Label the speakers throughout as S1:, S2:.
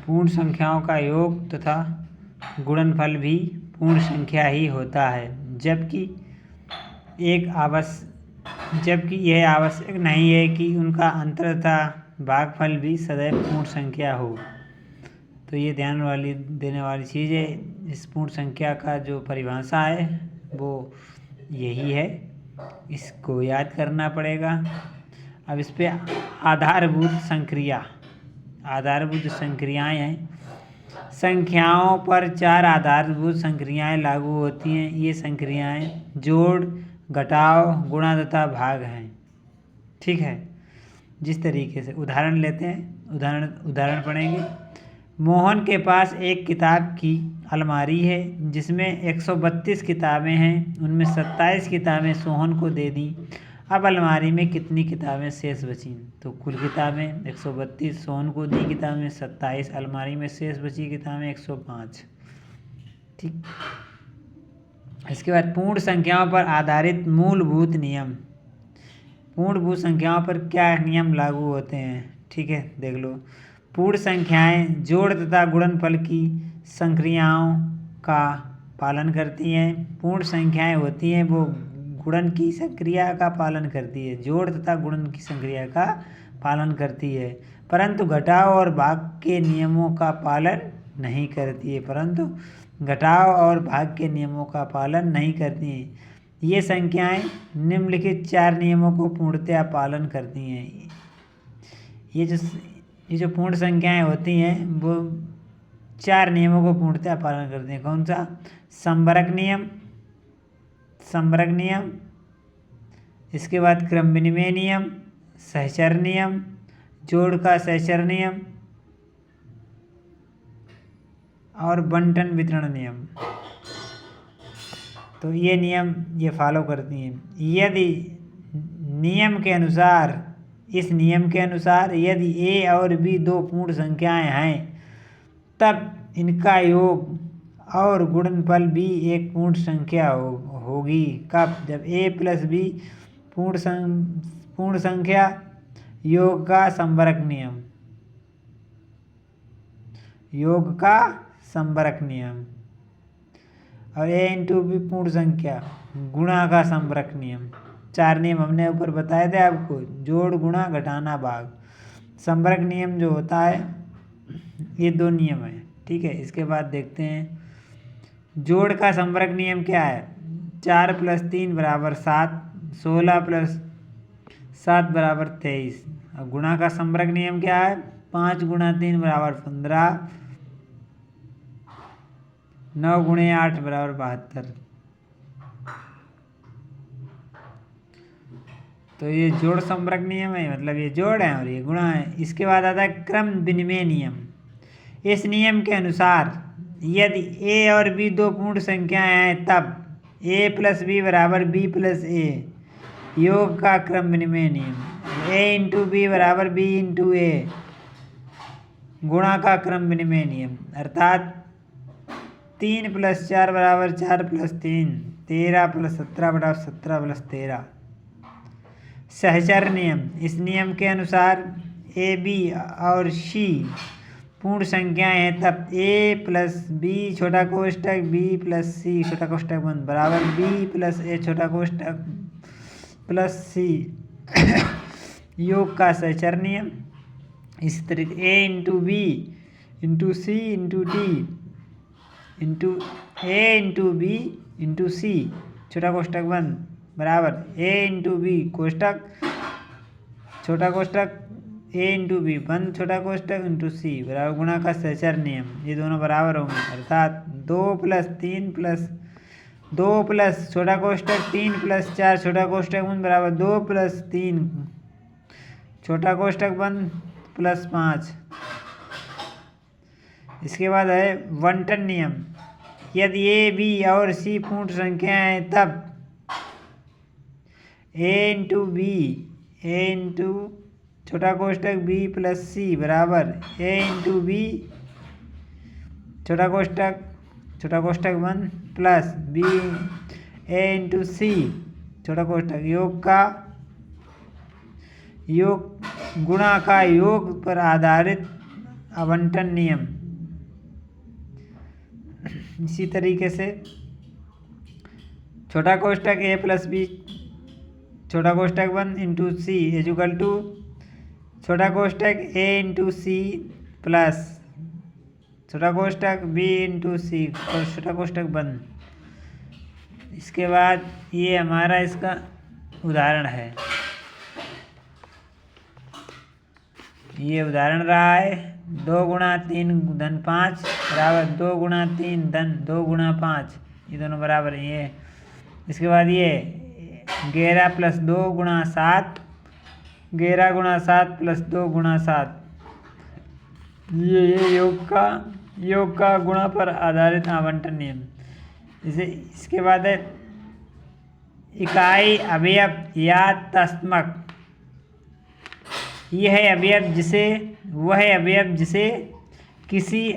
S1: पूर्ण संख्याओं का योग तथा गुणनफल भी पूर्ण संख्या ही होता है, जबकि यह आवश्यक नहीं है कि उनका अंतर तथा भागफल भी सदैव पूर्ण संख्या हो। तो ये ध्यान देने वाली चीज़ है। इस पूर्ण संख्या का जो परिभाषा है वो यही है, इसको याद करना पड़ेगा। अब इस पे आधारभूत संक्रियाएं हैं। संख्याओं पर 4 आधारभूत संक्रियाएं लागू होती हैं। ये संक्रियाएं जोड़, घटाव, गुणा तथा भाग हैं। ठीक है, जिस तरीके से उदाहरण लेते हैं, उदाहरण पढ़ेंगे। मोहन के पास एक किताब की अलमारी है जिसमें 132 किताबें हैं। उनमें 27 किताबें सोहन को दे दी। अब अलमारी में कितनी किताबें शेष बचीं? तो कुल किताबें 132, सोहन को दी किताबें 27, अलमारी में शेष बची किताबें 105। ठीक। इसके बाद पूर्ण संख्याओं पर आधारित मूलभूत नियम। पूर्णभूत संख्याओं पर क्या नियम लागू होते हैं? ठीक है, देख लो। पूर्ण संख्याएं जोड़ तथा गुणनफल की संक्रियाओं का पालन करती हैं। पूर्ण संख्याएं होती हैं वो गुणन की संक्रिया का पालन करती है, जोड़ तथा गुणन की संक्रिया का पालन करती है, परंतु घटाव और भाग के नियमों का पालन नहीं करती है। ये संख्याएं निम्नलिखित 4 नियमों को पूर्णतया पालन करती हैं। ये जो पूर्ण संख्याएं होती हैं वो 4 नियमों को पूर्णतया पालन करती हैं। कौन सा? संबरक नियम, इसके बाद क्रम विनिमय नियम, सहचर नियम, जोड़ का सहचर नियम और बंटन वितरण नियम। तो ये नियम ये फॉलो करती हैं। यदि इस नियम के अनुसार यदि a और b 2 पूर्ण संख्याएं हैं तब इनका योग और गुणनफल भी एक पूर्ण संख्या होगी। कब? जब a प्लस b पूर्ण संख्या। योग का संबरक नियम और a इंटू b पूर्ण संख्या, गुणा का संबरक नियम। 4 नियम हमने ऊपर बताए थे आपको, जोड़, गुणा, घटाना, भाग। संबरक नियम जो होता है ये 2 नियम है। ठीक है, इसके बाद देखते हैं जोड़ का संबरक नियम क्या है? 4 + 3 = 7, 16 + 7 = 23। अब गुणा का संबरक नियम क्या है? 5 × 3 = 15, 9 × 8 = 72। तो ये जोड़ संबरक नियम है, मतलब ये जोड़ है और ये गुणा है। इसके बाद आता है क्रम विनिमय नियम। इस नियम के अनुसार यदि a और b 2 पूर्ण संख्याएं हैं तब a + b = b + a। योग का क्रम विनिमय नियम। a × b = b × a। गुणा का क्रम विनिमय नियम, अर्थात 3 + 4 = 4 + 3, 13 + 17 = 17 + 13। सहचर नियम। इस नियम के अनुसार a, b और c पूर्ण संख्याएं हैं तब a + b छोटा कोष्ठक b + c छोटा कोष्ठक बंद बराबर b + a छोटा कोष्ठक + c। योग का सहचर नियम। इसी तरीके a × b × c × d a × b × c छोटा कोष्ठक बंद बराबर a × b कोष्ठक छोटा कोष्ठक a × b बंद छोटा कोष्ठक × c बराबर गुणा का सहचर नियम। ये दोनों बराबर होंगे, अर्थात 2 + 3 + 2 + छोटा कोष्ठक 3 + 4 छोटा कोष्ठक बंद बराबर 2 + 3 छोटा कोष्ठक बंद + 5। इसके बाद है बंटन नियम। यदि a, b और c पूर्ण संख्याएं हैं तब a × b छोटा कोष्ठक b + c बराबर a × b छोटा कोष्ठक बंद प्लस b a × c छोटा कोष्ठक। योग गुणा का योग पर आधारित आवंटन नियम। इसी तरीके से छोटा कोष्टक a प्लस बी छोटा कोष्टक 1 इंटू सी इजुकल टू छोटा कोष्टक a इंटू सी प्लस छोटा कोष्टक b इंटू सी और छोटा कोष्टक बंद। इसके बाद ये हमारा इसका उदाहरण है। ये उदाहरण रहा है 2 गुणा 3 धन 5 बराबर 2 गुणा 3 धन 2 गुणा 5, ये दोनों बराबर है ये। इसके बाद ये 11 प्लस 2 गुणा 7 11 गुणा 7 प्लस 2 गुणा 7, ये योग का गुणा पर आधारित आवंटन नियम। इसके बाद है इकाई अवयव या तस्मक। यह है अवयव जिसे वह अवयव जिसे किसी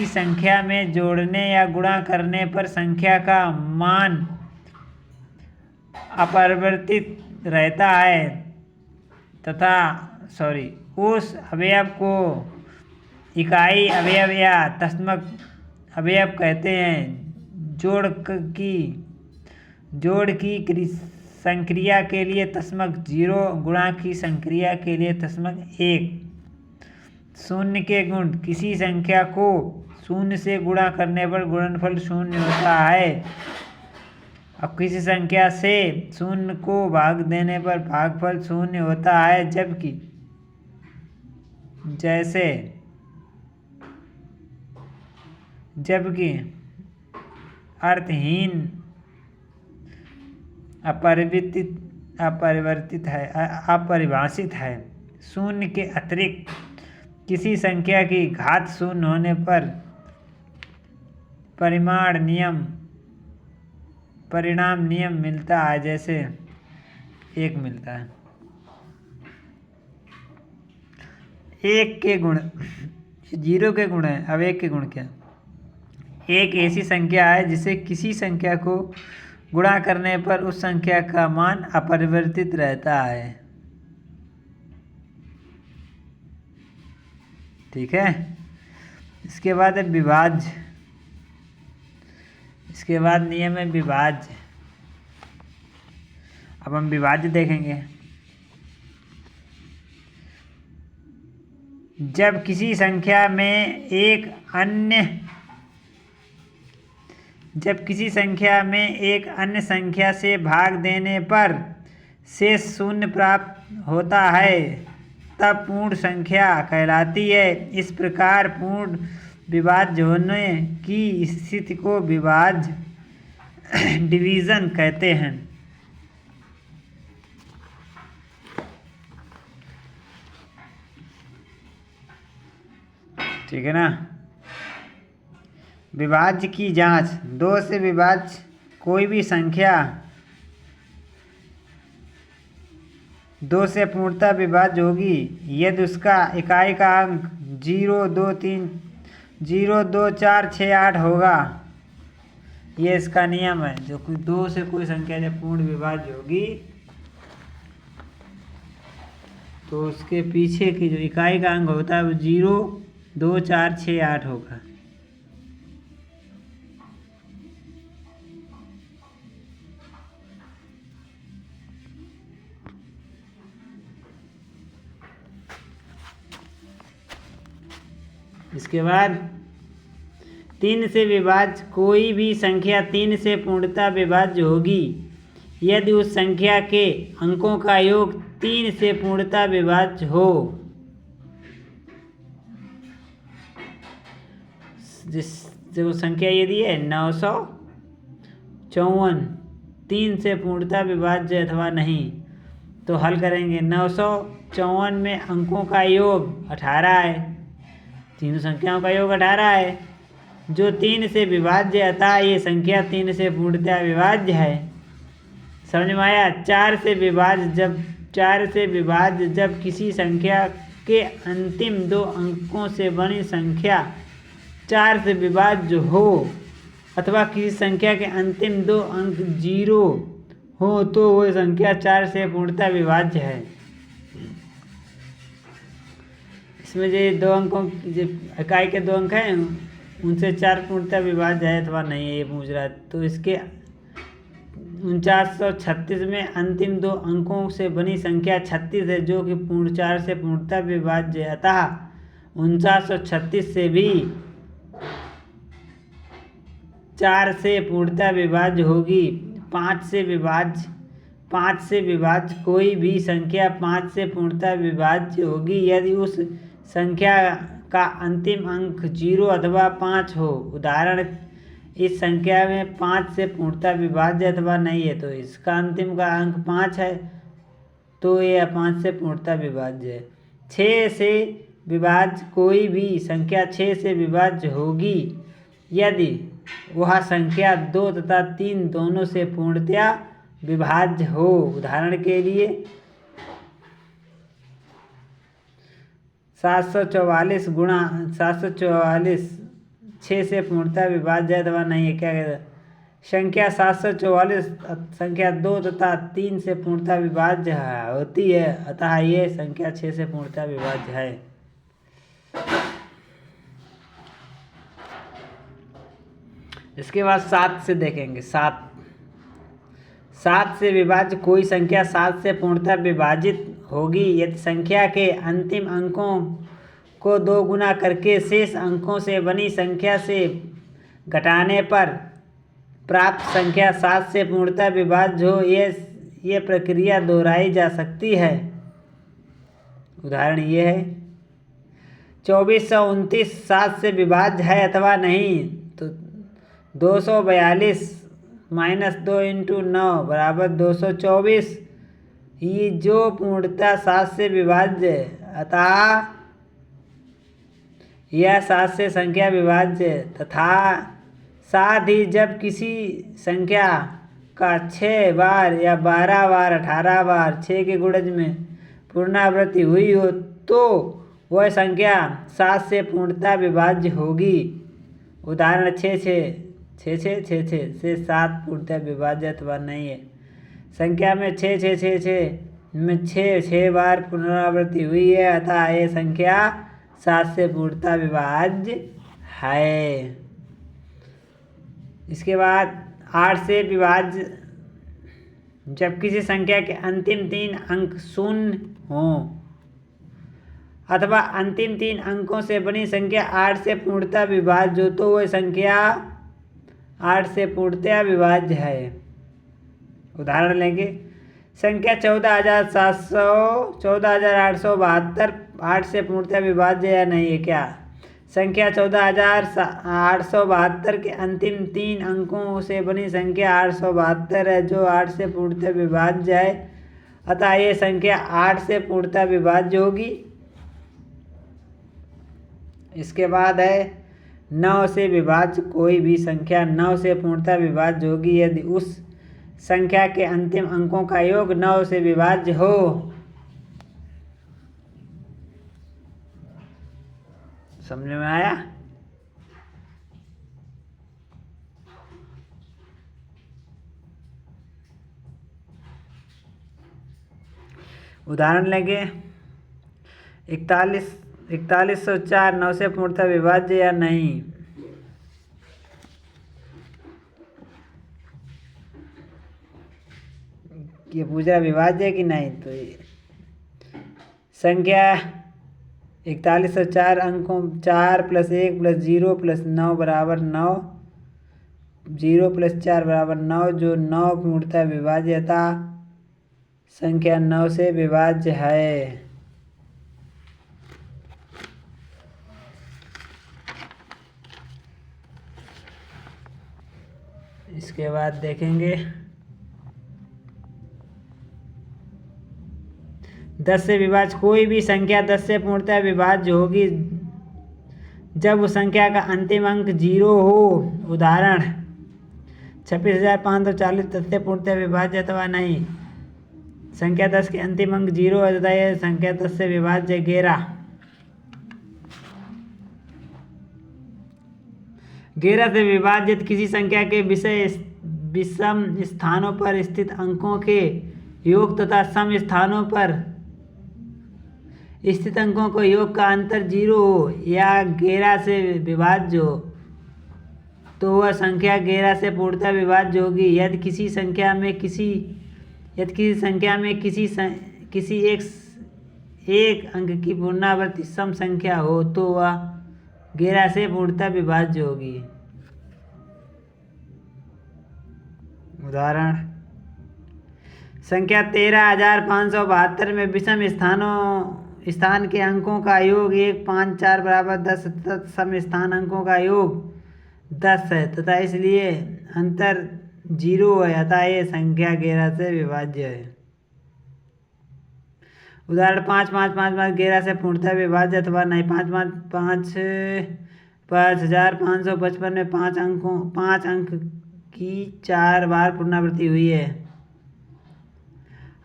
S1: संख्या में जोड़ने या गुणा करने पर संख्या का मान अपरिवर्तित रहता है तथा उस अवयव को इकाई अवयव या तस्मक अवयव कहते हैं। जोड़ की संक्रिया के लिए तस्मक 0, गुणा की संक्रिया के लिए तस्मक 1। शून्य के गुण किसी संख्या को शून्य से गुणा करने पर गुणनफल शून्य होता है। अब किसी संख्या से शून्य को भाग देने पर भागफल शून्य होता है, जबकि अर्थहीन अपरिभाषित है। शून्य के अतिरिक्त किसी संख्या की घात शून्य होने पर परिणाम नियम मिलता है, जैसे 1 मिलता है। 1 के गुण 0 के गुण है। अब 1 के गुण क्या? एक ऐसी संख्या है जिसे किसी संख्या को गुणा करने पर उस संख्या का मान अपरिवर्तित रहता है। ठीक है। इसके बाद है विभाज्य। इसके बाद नियम है विभाज्य। अब हम विभाज्य देखेंगे। जब किसी संख्या में एक अन्य संख्या से भाग देने पर शेष शून्य प्राप्त होता है तब पूर्ण संख्या कहलाती है। इस प्रकार पूर्ण विभाज्य होने की स्थिति को विभाज्य डिवीज़न कहते हैं। ठीक है ना। विभाज्य की जांच। 2 से विभाज्य कोई भी संख्या 2 से पूर्णतः विभाज्य होगी यदि उसका इकाई का अंक 0, 2, 4, 6, 8 होगा। ये इसका नियम है। जो कोई 2 से कोई संख्या जब पूर्ण विभाज्य होगी तो उसके पीछे की जो इकाई का अंक होता है वो 0, 2, 4, 6, 8 होगा। इसके बाद 3 से विभाज्य कोई भी संख्या 3 से पूर्णतः विभाज्य होगी यदि उस संख्या के अंकों का योग 3 से पूर्णतः विभाज्य हो। जो संख्या यदि है 954 3 से पूर्णतः विभाज्य अथवा नहीं, तो हल करेंगे। 954 में अंकों का योग 18 है। तीनों संख्याओं का योग 18 है जो 3 से विभाज्य अतः ये संख्या 3 से पूर्णतः विभाज्य है। समझ में आया। 4 से विभाज्य जब किसी संख्या के अंतिम 2 अंकों से बनी संख्या 4 से विभाज्य हो अथवा किसी संख्या के अंतिम 2 अंक 0 हो तो वह संख्या 4 से पूर्णतः विभाज्य है। इसमें जो दो अंकों जो इकाई के दो अंक हैं उनसे 4 पूर्णतः विभाज्य है अथवा नहीं है, ये पूछ रहा है। तो इसके 4936 में अंतिम दो अंकों से बनी संख्या 36 है जो कि पूर्ण 4 से पूर्णतः विभाज्य है, अतः 4936 से भी 4 से पूर्णतः विभाज्य होगी। 5 से विभाज्य कोई भी संख्या 5 से पूर्णतः विभाज्य होगी यदि उस संख्या का अंतिम अंक 0 अथवा 5 हो। उदाहरण, इस संख्या में 5 से पूर्णतः विभाज्य अथवा नहीं है, तो इसका अंतिम का अंक 5 है तो यह 5 से पूर्णतः विभाज्य है। 6 से विभाज्य कोई भी संख्या 6 से विभाज्य होगी यदि वह संख्या 2 तथा 3 दोनों से पूर्णतया विभाज्य हो। उदाहरण के लिए 744 गुणा 744 6 से पूर्णतः विभाज्य अथवा नहीं है। क्या कहते हैं? संख्या 744 संख्या 2 तथा 3 से पूर्णतः विभाज्य होती है, अतः ये संख्या 6 से पूर्णतः विभाज्य है। इसके बाद 7 से देखेंगे। 7 से विभाज्य कोई संख्या 7 से पूर्णतः विभाजित होगी यदि संख्या के अंतिम अंकों को 2 गुना करके शेष अंकों से बनी संख्या से घटाने पर प्राप्त संख्या 7 से पूर्णतः विभाज्य हो। ये प्रक्रिया दोहराई जा सकती है। उदाहरण ये है 2429 7 से विभाज्य है अथवा नहीं, तो 242 - 2 × 9 = 224, ये जो पूर्णतः 7 से विभाज्य है, अतः यह 7 से संख्या विभाज्य है। तथा साथ ही जब किसी संख्या का 6 बार या 12 बार 18 बार 6 के गुणज में पुनरावृत्ति हुई हो तो वह संख्या 7 से पूर्णतः विभाज्य होगी। उदाहरण 6 से 7 पूर्णतः विभाज्य अथवा नहीं है। संख्या में 6 में 6 बार पुनरावृत्ति हुई है, अतः यह संख्या 7 से पूर्णतः विभाज्य है। इसके बाद 8 से विभाज्य जब किसी संख्या के अंतिम 3 अंक 0 हों अथवा अंतिम 3 अंकों से बनी संख्या 8 से पूर्णतः विभाज्य हो तो वह संख्या 8 से पूर्णतः विभाज्य है। उदाहरण लेंगे संख्या 14872 8 से पूर्णतः विभाज्य या नहीं है। क्या संख्या 14872 के अंतिम 3 अंकों से बनी संख्या 872 है जो 8 से पूर्णतः विभाज्य है, अतः ये संख्या 8 से पूर्णतः विभाज्य होगी। इसके बाद है 9 से विभाज्य कोई भी संख्या 9 से पूर्णतः विभाज्य होगी यदि उस संख्या के अंतिम अंकों का योग 9 से विभाज्य हो। समझ में आया? उदाहरण लेंगे 4104 9 से पूर्णतः विभाज्य या नहीं। ये पूजा विभाज्य है कि नहीं, तो ये संख्या 4104 अंकों 4 + 1 + 0 + 9 = 9, 0 + 4 = 9 जो 9 पूर्णतः विभाज्य था। संख्या 9 से विभाज्य है। इसके बाद देखेंगे 10 से विभाज्य कोई भी संख्या 10 से पूर्णतः विभाज्य होगी जब उस संख्या का अंतिम अंक 0 हो। उदाहरण 26540 10 से पूर्णतः विभाज्य अथवा नहीं। संख्या 10 के अंतिम अंक 0 है तथा यह संख्या 10 से विभाज्य 11 से विभाजित किसी संख्या के विषम स्थानों पर स्थित अंकों के योग तथा सम स्थानों पर स्थित अंकों को योग का अंतर 0 हो या 11 से विभाज्य हो तो वह संख्या 11 से पूर्णतः विभाज्य होगी। यदि किसी संख्या में किसी एक अंक की पुनरावृत्ति सम संख्या हो तो वह 11 से पूर्णतः विभाज्य होगी। उदाहरण, संख्या 13,572 में विषम स्थान के अंकों का योग 1, 5, 4 बराबर 10 तथा सम स्थान अंकों का योग 10 है तथा इसलिए अंतर 0 है, अतः ये संख्या 11 से विभाज्य है। उदाहरण, 5, 5, 5, 5 11 से पूर्णतः विभाज्य अथवा नहीं। 5, 5, 5 5555 में 5 अंक की 4 बार पुनरावृत्ति हुई है,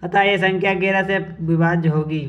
S1: अतः ये संख्या 11 से विभाज्य होगी।